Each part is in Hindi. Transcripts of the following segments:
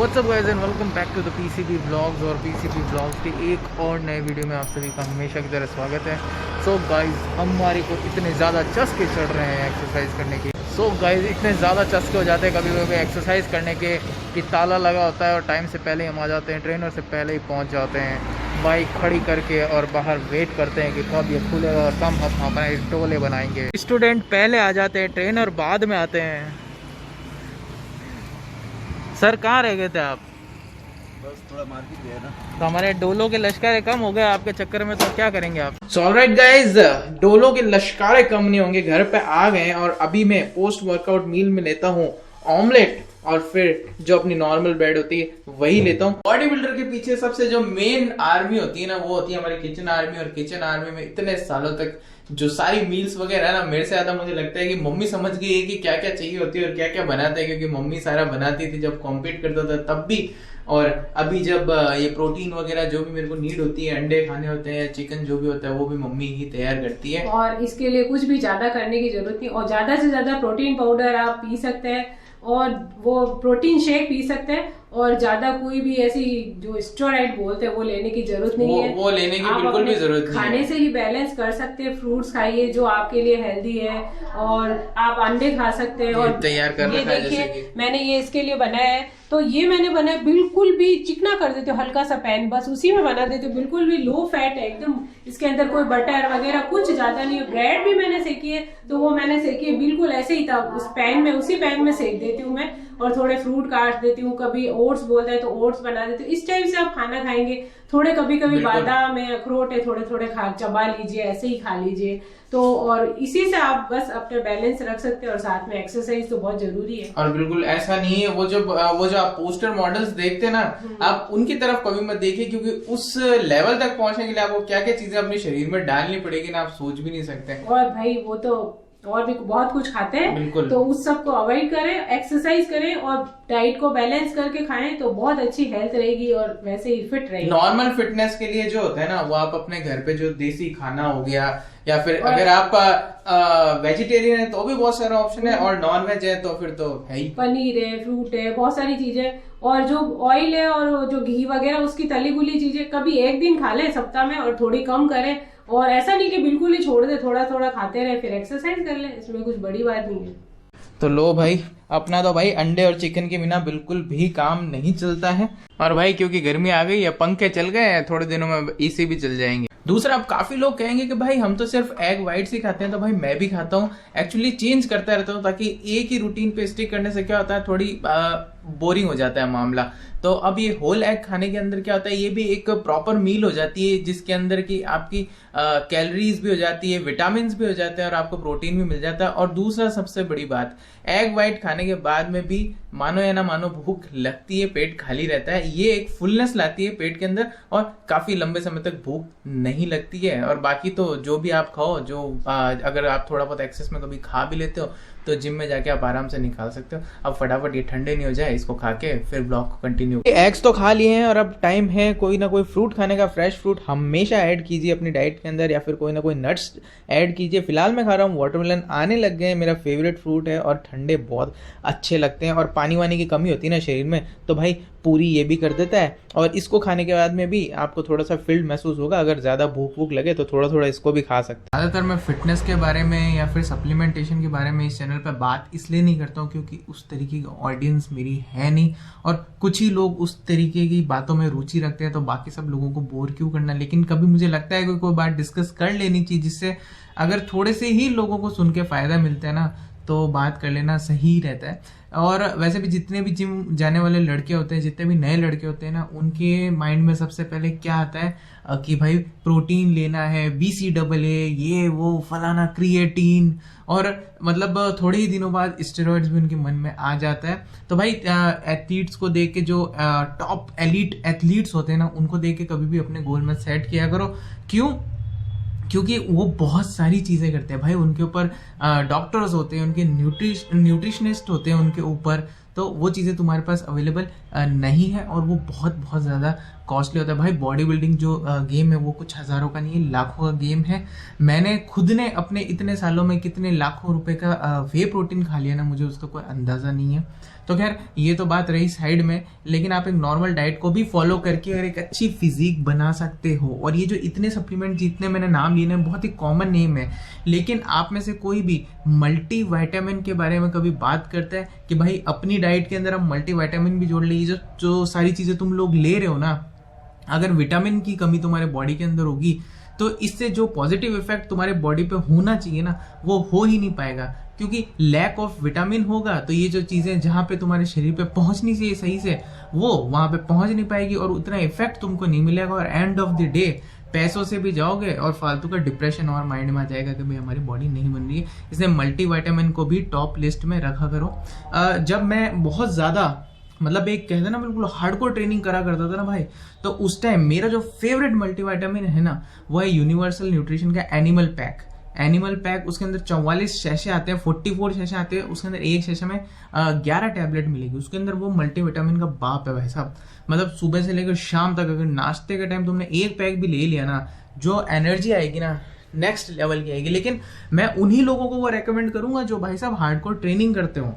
WhatsApp guys and welcome back to the PCB vlogs. और पीसीबी व्लॉग्स के एक और नए वीडियो में आप सभी का हमेशा की तरह स्वागत है। सो गाइस, हमारे को इतने ज़्यादा चस्के चढ़ रहे हैं एक्सरसाइज करने के। सो गाइस, इतने ज़्यादा चस्के हो जाते हैं कभी कभी एक्सरसाइज करने के कि ताला लगा होता है और टाइम से पहले ही हम आ जाते हैं, ट्रेनर से पहले ही पहुँच जाते हैं, बाइक खड़ी करके और बाहर वेट करते हैं कि कब ये खुलेगा और कब हम अपना टोले बनाएंगे। स्टूडेंट पहले आ जाते हैं, ट्रेनर बाद में आते हैं। सर कहाँ रह गए थे आप? बस थोड़ा मार्केट गया ना। तो हमारे डोलो के लश्कारे कम हो गए आपके चक्कर में, तो क्या करेंगे आप? सो ऑलराइट गाइस, डोलो के लश्कारे कम नहीं होंगे, घर पे आ गए और अभी मैं पोस्ट वर्कआउट मील में लेता हूँ ऑमलेट और फिर जो अपनी नॉर्मल ब्रेड होती है वही लेता हूँ। बॉडी बिल्डर के पीछे सबसे जो मेन आर्मी होती है ना, वो होती है हमारी किचन आर्मी। और किचन आर्मी में इतने सालों तक जो सारी मील्स वगैरह है ना, मेरे से ज्यादा मुझे लगता है कि मम्मी समझ गई है कि क्या क्या चाहिए होती है और क्या क्या बनाते हैं, क्योंकि मम्मी सारा बनाती थी जब कॉम्पीट करता था तब भी, और अभी जब ये प्रोटीन वगैरह जो भी मेरे को नीड होती है, अंडे खाने होते हैं, चिकन जो भी होता है, वो भी मम्मी ही तैयार करती है। और इसके लिए कुछ भी ज्यादा करने की जरूरत नहीं, और ज्यादा से ज्यादा प्रोटीन पाउडर आप पी सकते हैं और वो प्रोटीन शेक पी सकते हैं, और ज्यादा कोई भी ऐसी जो स्टेरॉइड बोलते हैं वो लेने की जरूरत नहीं है। वो लेने की बिल्कुल भी जरूरत नहीं है। खाने से ही बैलेंस कर सकते हैं। फ्रूट्स खाइए जो आपके लिए हेल्दी है, और आप अंडे खा सकते हैं। और तैयार कर ये देखिए, मैंने ये इसके लिए बनाया है, तो ये मैंने बनाया बिल्कुल भी चिकना कर देते हो, हल्का सा पैन बस उसी में बना देते हो, बिल्कुल भी लो फैट है एकदम। इसके अंदर कोई बटर वगैरह कुछ ज्यादा नहीं है। ब्रेड भी मैंने सेकी है, तो वो मैंने सेकी है बिल्कुल ऐसे ही था, उस पैन में, उसी पैन में सेक देती हूँ मैं, और थोड़े फ्रूट काट देती हूँ। कभी ओट्स बोलता है तो ओट्स बना देती हूँ। इस टाइप से आप खाना खाएंगे। थोड़े कभी कभी बादाम है, अखरोट है, थोड़े थोड़े खा चबा लीजिए, ऐसे ही खा लीजिए। तो और इसी से आप बस अपने बैलेंस रख सकते हैं, और साथ में एक्सरसाइज तो बहुत जरूरी है। और बिल्कुल ऐसा नहीं है, वो जो आप पोस्टर मॉडल्स देखते हैं ना, आप उनकी तरफ कभी मत देखिए, क्योंकि उस लेवल तक पहुंचने के लिए आपको क्या क्या चीजें अपने शरीर में डालनी पड़ेगी ना, आप सोच भी नहीं सकते। और भाई वो तो और भी बहुत कुछ खाते हैं, तो उस सब को अवॉइड करें, एक्सरसाइज करें और डाइट को बैलेंस करके खाएं, तो बहुत अच्छी हेल्थ रहेगी और वैसे ही फिट रहेगी। नॉर्मल फिटनेस के लिए जो होता है ना, वो आप अपने घर पे जो देसी खाना हो गया, या फिर अगर आप वेजिटेरियन है तो भी बहुत सारा ऑप्शन है, और नॉन वेज है तो फिर तो है ही, पनीर है, फ्रूट है, बहुत सारी चीजें। और जो ऑयल है और जो घी वगैरह, उसकी तली बुली चीजें कभी एक दिन खा लें सप्ताह में, और थोड़ी कम करें। और ऐसा नहीं कि बिल्कुल ही छोड़ दे, थोड़ा थोड़ा खाते रहे, फिर एक्सरसाइज कर ले, इसमें कुछ बड़ी बात नहीं है। तो लो भाई, अपना तो भाई अंडे और चिकन के बिना बिल्कुल भी काम नहीं चलता है। और भाई क्योंकि गर्मी आ गई है, पंखे चल गए हैं, थोड़े दिनों में एसी भी चल जाएंगे। दूसरा, अब काफी लोग कहेंगे कि भाई हम तो सिर्फ एग वाइट ही खाते हैं, तो भाई मैं भी खाता हूँ, एक्चुअली चेंज करता रहता हूँ, ताकि एक ही रूटीन पे स्टिक करने से क्या होता है, थोड़ी बोरिंग हो जाता है मामला। तो अब ये होल एग खाने के अंदर क्या होता है, ये भी एक प्रॉपर मील हो जाती है, जिसके अंदर की आपकी कैलोरीज भी हो जाती है, विटामिन भी हो जाते हैं, और आपको प्रोटीन भी मिल जाता है। और दूसरा सबसे बड़ी बात, एग वाइट खाने के बाद में भी मानो या ना मानो भूख लगती है, पेट खाली रहता है, ये एक फुलनेस लाती है पेट के अंदर, और काफी लंबे समय तक भूख नहीं लगती है। और बाकी तो जो भी आप खाओ, जो अगर आप थोड़ा बहुत एक्सेस में कभी खा भी लेते हो, तो जिम में जाके आप आराम से निकाल सकते हो। अब फटाफट ये ठंडे नहीं हो जाए, इसको खा के फिर ब्लॉग को कंटिन्यू। एग्स तो खा लिए हैं और अब टाइम है कोई ना कोई फ्रूट खाने का। फ्रेश फ्रूट हमेशा ऐड कीजिए अपनी डाइट के अंदर, या फिर कोई ना कोई नट्स ऐड कीजिए। फिलहाल मैं खा रहा हूँ वाटरमेलन, आने लग गए हैं, मेरा फेवरेट फ्रूट है, और ठंडे बहुत अच्छे लगते हैं। और पानी वानी की कमी होती है ना शरीर में, तो भाई पूरी ये भी कर देता है। और इसको खाने के बाद में भी आपको थोड़ा सा फिल्ड महसूस होगा, अगर ज़्यादा भूख वूख लगे तो थोड़ा थोड़ा इसको भी खा सकते हैं। ज़्यादातर मैं फिटनेस के बारे में या फिर सप्लीमेंटेशन के बारे में इस चैनल पर बात इसलिए नहीं करता हूँ क्योंकि उस तरीके की ऑडियंस मेरी है नहीं, और कुछ ही लोग उस तरीके की बातों में रुचि रखते हैं, तो बाकी सब लोगों को बोर क्यों करना। लेकिन कभी मुझे लगता है कि कोई बात डिस्कस कर लेनी चाहिए, जिससे अगर थोड़े से ही लोगों को सुन के फायदा मिलता है ना, तो बात कर लेना सही रहता है। और वैसे भी जितने भी जिम जाने वाले लड़के होते हैं, जितने भी नए लड़के होते हैं ना, उनके माइंड में सबसे पहले क्या आता है कि भाई प्रोटीन लेना है, BCAA, ये वो फलाना, क्रिएटिन, और मतलब थोड़े ही दिनों बाद स्टेरॉइड्स भी उनके मन में आ जाता है। तो भाई एथलीट्स को देख के, जो टॉप एलीट एथलीट्स होते हैं ना, उनको देख के कभी भी अपने गोल में सेट किया करो। क्यों? क्योंकि वो बहुत सारी चीज़ें करते हैं भाई, उनके ऊपर डॉक्टर्स होते हैं, उनके न्यूट्रिशनिस्ट होते हैं उनके ऊपर, तो वो चीज़ें तुम्हारे पास अवेलेबल नहीं है और वो बहुत बहुत ज़्यादा कॉस्टली होता है भाई। बॉडी बिल्डिंग जो गेम है वो कुछ हज़ारों का नहीं है, लाखों का गेम है। मैंने खुद ने अपने इतने सालों में कितने लाखों रुपए का वे प्रोटीन खा लिया ना, मुझे उसका कोई अंदाज़ा नहीं है। तो खैर ये तो बात रही साइड में, लेकिन आप एक नॉर्मल डाइट को भी फॉलो करके अगर एक अच्छी फिजिक बना सकते हो। और ये जो इतने सप्लीमेंट जितने मैंने नाम लिए ना, बहुत ही कॉमन नेम है, लेकिन आप में से कोई भी मल्टी वाइटामिन के बारे में कभी बात करता है कि भाई अपनी डाइट के अंदर हम मल्टी वाइटामिन भी जोड़ लीजिए। जो सारी चीज़ें तुम लोग ले रहे हो ना, अगर विटामिन की कमी तुम्हारे बॉडी के अंदर होगी तो इससे जो पॉजिटिव इफेक्ट तुम्हारे बॉडी पे होना चाहिए ना, वो हो ही नहीं पाएगा, क्योंकि लैक ऑफ विटामिन होगा तो ये जो चीज़ें जहाँ पे तुम्हारे शरीर पे पहुँचनी चाहिए सही से, वो वहाँ पे पहुँच नहीं पाएगी और उतना इफेक्ट तुमको नहीं मिलेगा। और एंड ऑफ द डे पैसों से भी जाओगे और फालतू का डिप्रेशन और माइंड में आ जाएगा कि भाई हमारी बॉडी नहीं बन रही है। इसलिए मल्टी वाइटामिन को भी टॉप लिस्ट में रखा करो। जब मैं बहुत ज़्यादा मतलब एक कहते ना बिल्कुल हार्डकोर ट्रेनिंग करा करता था ना भाई, तो उस टाइम मेरा जो फेवरेट मल्टीविटामिन है ना, वो है यूनिवर्सल न्यूट्रिशन का एनिमल पैक। एनिमल पैक, उसके अंदर 44 शैशे आते हैं, 44 शैशे आते हैं, उसके अंदर एक शैशे में 11 टैबलेट मिलेगी। उसके अंदर वो मल्टीविटामिन का बाप है भाई साहब। मतलब सुबह से लेकर शाम तक अगर नाश्ते के टाइम तुमने एक पैक भी ले लिया ना, जो एनर्जी आएगी ना नेक्स्ट लेवल की आएगी। लेकिन मैं उन्हीं लोगों को वो रेकमेंड करूंगा जो भाई साहब हार्डकोर ट्रेनिंग करते हो,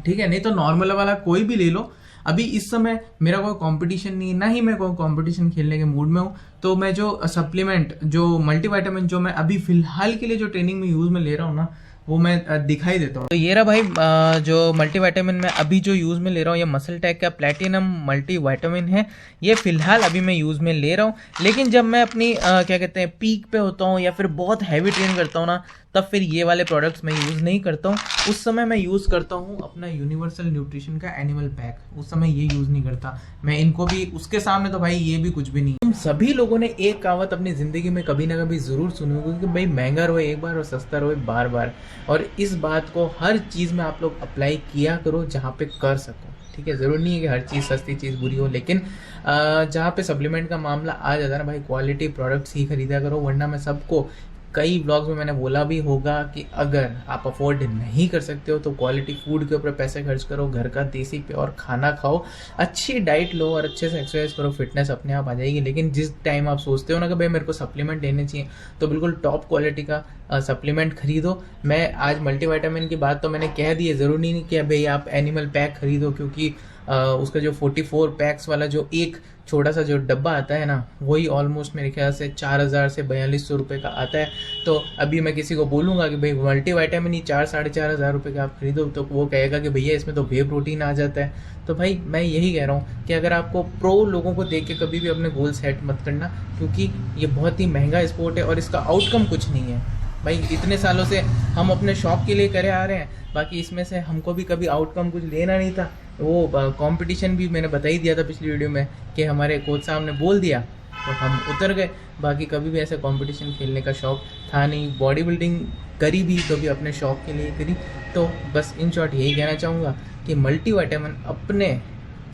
ठीक है। नहीं तो नॉर्मल वाला कोई भी ले लो। अभी इस समय मेरा कोई कंपटीशन नहीं है, ना ही मैं कोई कंपटीशन खेलने के मूड में हूँ, तो मैं जो सप्लीमेंट जो मल्टीविटामिन जो मैं अभी फिलहाल के लिए जो ट्रेनिंग में यूज में ले रहा हूँ ना, वो मैं दिखाई देता हूँ। तो ये रहा भाई जो मल्टीविटामिन मैं अभी जो यूज़ में ले रहा हूँ, ये मसल टेक का प्लेटिनम मल्टीविटामिन है। ये फिलहाल अभी मैं यूज़ में ले रहा हूँ, लेकिन जब मैं अपनी क्या कहते हैं पीक पे होता हूँ या फिर बहुत हैवी ट्रेन करता हूँ ना, तब फिर ये वाले प्रोडक्ट्स मैं यूज़ नहीं करता हूँ। उस समय मैं यूज़ करता हूँ अपना यूनिवर्सल न्यूट्रिशन का एनिमल पैक, उस समय ये यूज़ नहीं करता मैं इनको भी। उसके सामने तो भाई ये भी कुछ भी नहीं। तुम सभी लोगों ने एक कहावत अपनी ज़िंदगी में कभी ना कभी ज़रूर सुनी होगी कि भाई महंगा रोए एक बार और सस्ता रोए बार बार। और इस बात को हर चीज़ में आप लोग अप्लाई किया करो जहाँ पे कर सको, ठीक है। ज़रूर नहीं है कि हर चीज़ सस्ती चीज़ बुरी हो, लेकिन जहाँ पे सप्लीमेंट का मामला आ जाता है ना भाई, क्वालिटी प्रोडक्ट्स ही खरीदा करो। वरना मैं सबको कई ब्लॉग्स में मैंने बोला भी होगा कि अगर आप अफोर्ड नहीं कर सकते हो तो क्वालिटी फूड के ऊपर पैसे खर्च करो, घर का देसी प्योर खाना खाओ, अच्छी डाइट लो और अच्छे से एक्सरसाइज करो, फिटनेस अपने आप आ जाएगी। लेकिन जिस टाइम आप सोचते हो ना कि भाई मेरे को सप्लीमेंट लेने चाहिए, तो बिल्कुल टॉप क्वालिटी का सप्लीमेंट खरीदो। मैं आज मल्टीविटामिन की बात तो मैंने कह दी है, ज़रूरी नहीं कि भाई आप एनिमल पैक खरीदो, क्योंकि उसका जो 44 पैक्स वाला जो एक छोटा सा जो डब्बा आता है ना, वही ऑलमोस्ट मेरे ख्याल से 4000 से 4200 रुपये का आता है। तो अभी मैं किसी को बोलूँगा कि भाई मल्टीविटामिन ही 4-4.5 रुपये का आप खरीदो, तो वो कहेगा कि भैया इसमें तो वे प्रोटीन आ जाता है। तो भाई मैं यही कह रहा हूँ कि अगर आपको प्रो लोगों को देख के कभी भी अपने गोल सेट मत करना, क्योंकि ये बहुत ही महंगा स्पोर्ट है और इसका आउटकम कुछ नहीं है भाई। इतने सालों से हम अपने शौक के लिए करे आ रहे हैं, बाकी इसमें से हमको भी कभी आउटकम कुछ लेना नहीं था। वो कंपटीशन भी मैंने बता ही दिया था पिछली वीडियो में कि हमारे कोच साहब ने बोल दिया तो हम उतर गए। बाकी कभी भी ऐसे कंपटीशन खेलने का शौक था नहीं। बॉडी बिल्डिंग करी भी तो भी अपने शौक के लिए करी। तो बस इन शॉर्ट यही कहना चाहूँगा कि मल्टीविटामिन अपने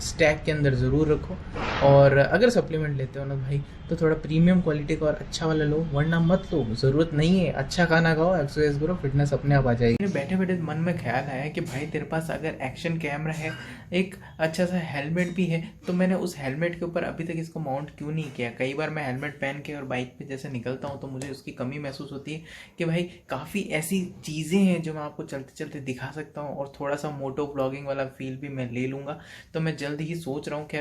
स्टैक के अंदर ज़रूर रखो, और अगर सप्लीमेंट लेते हो ना भाई तो थोड़ा प्रीमियम क्वालिटी का और अच्छा वाला लो, वरना मत लो। ज़रूरत नहीं है, अच्छा खाना खाओ, एक्सरसाइज करो, फिटनेस अपने आप आ जाएगी। मेरे बैठे बैठे मन में ख्याल आया कि भाई तेरे पास अगर एक्शन कैमरा है, एक अच्छा सा हेलमेट भी है, तो मैंने उस हेलमेट के ऊपर अभी तक इसको माउंट क्यों नहीं किया। कई बार मैं हेलमेट पहन के और बाइक पे जैसे निकलता हूँ तो मुझे उसकी कमी महसूस होती है कि भाई काफ़ी ऐसी चीज़ें हैं जो मैं आपको चलते चलते दिखा सकता हूँ, और थोड़ा सा मोटो ब्लॉगिंग वाला फील भी मैं ले लूँगा। तो मैं जल्द ही सोच रहा हूँ कि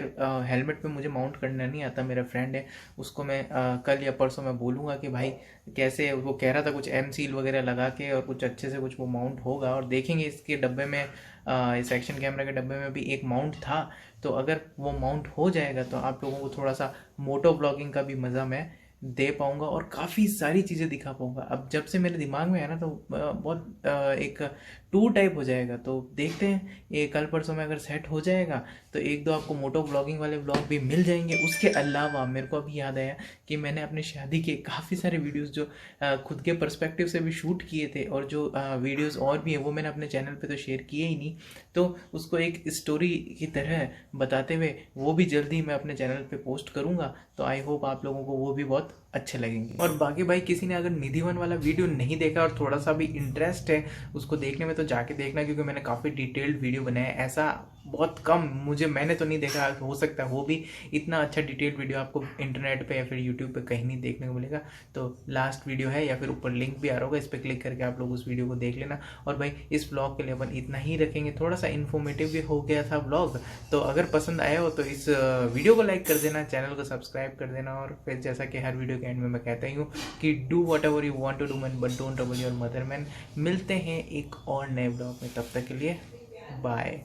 हेलमेट पे मुझे माउंट करना नहीं आता। मेरा फ्रेंड है, उसको मैं कल या परसों मैं बोलूँगा कि भाई कैसे, वो कह रहा था कुछ एम सील वगैरह लगा के और कुछ अच्छे से कुछ वो माउंट होगा। और देखेंगे इसके डब्बे में, इस एक्शन कैमरा के डब्बे में भी एक माउंट था, तो अगर वो माउंट हो जाएगा तो आप लोगों को थोड़ा सा मोटो ब्लॉगिंग का भी मज़ा मैं दे पाऊँगा और काफ़ी सारी चीज़ें दिखा पाऊँगा। अब जब से मेरे दिमाग में है ना, तो बहुत एक टूर टाइप हो जाएगा। तो देखते हैं ये कल परसों में अगर सेट हो जाएगा तो एक दो आपको मोटो ब्लॉगिंग वाले ब्लॉग भी मिल जाएंगे। उसके अलावा मेरे को अभी याद आया कि मैंने अपने शादी के काफ़ी सारे वीडियोस जो खुद के पर्सपेक्टिव से भी शूट किए थे, और जो वीडियोस और भी हैं वो मैंने अपने चैनल पे तो शेयर किए ही नहीं, तो उसको एक स्टोरी की तरह बताते हुए वो भी जल्दी मैं अपने चैनल पे पोस्ट करूँगा। तो आई होप आप लोगों को वो भी बहुत अच्छे लगेंगे। और बाकी भाई किसी ने अगर निधि वन वाला वीडियो नहीं देखा और थोड़ा सा भी इंटरेस्ट है उसको देखने में तो जाके देखना, क्योंकि मैंने काफ़ी डिटेल्ड वीडियो बनाया है। ऐसा बहुत कम मैंने तो नहीं देखा, हो सकता है वो भी इतना अच्छा डिटेल्ड वीडियो आपको इंटरनेट पे या फिर यूट्यूब पे कहीं नहीं देखने को मिलेगा। तो लास्ट वीडियो है या फिर ऊपर लिंक भी आ रहा होगा, इस पर क्लिक करके आप लोग उस वीडियो को देख लेना। और भाई इस व्लॉग के लिए अपन इतना ही रखेंगे, थोड़ा सा इन्फॉर्मेटिव भी हो गया था व्लॉग। तो अगर पसंद आया हो तो इस वीडियो को लाइक कर देना, चैनल को सब्सक्राइब कर देना। और फिर जैसा कि हर वीडियो के एंड में मैं कहता ही हूँ कि do whatever you want to do man, but don't trouble your mother man. मिलते हैं एक और नए व्लॉग में, तब तक के लिए बाय।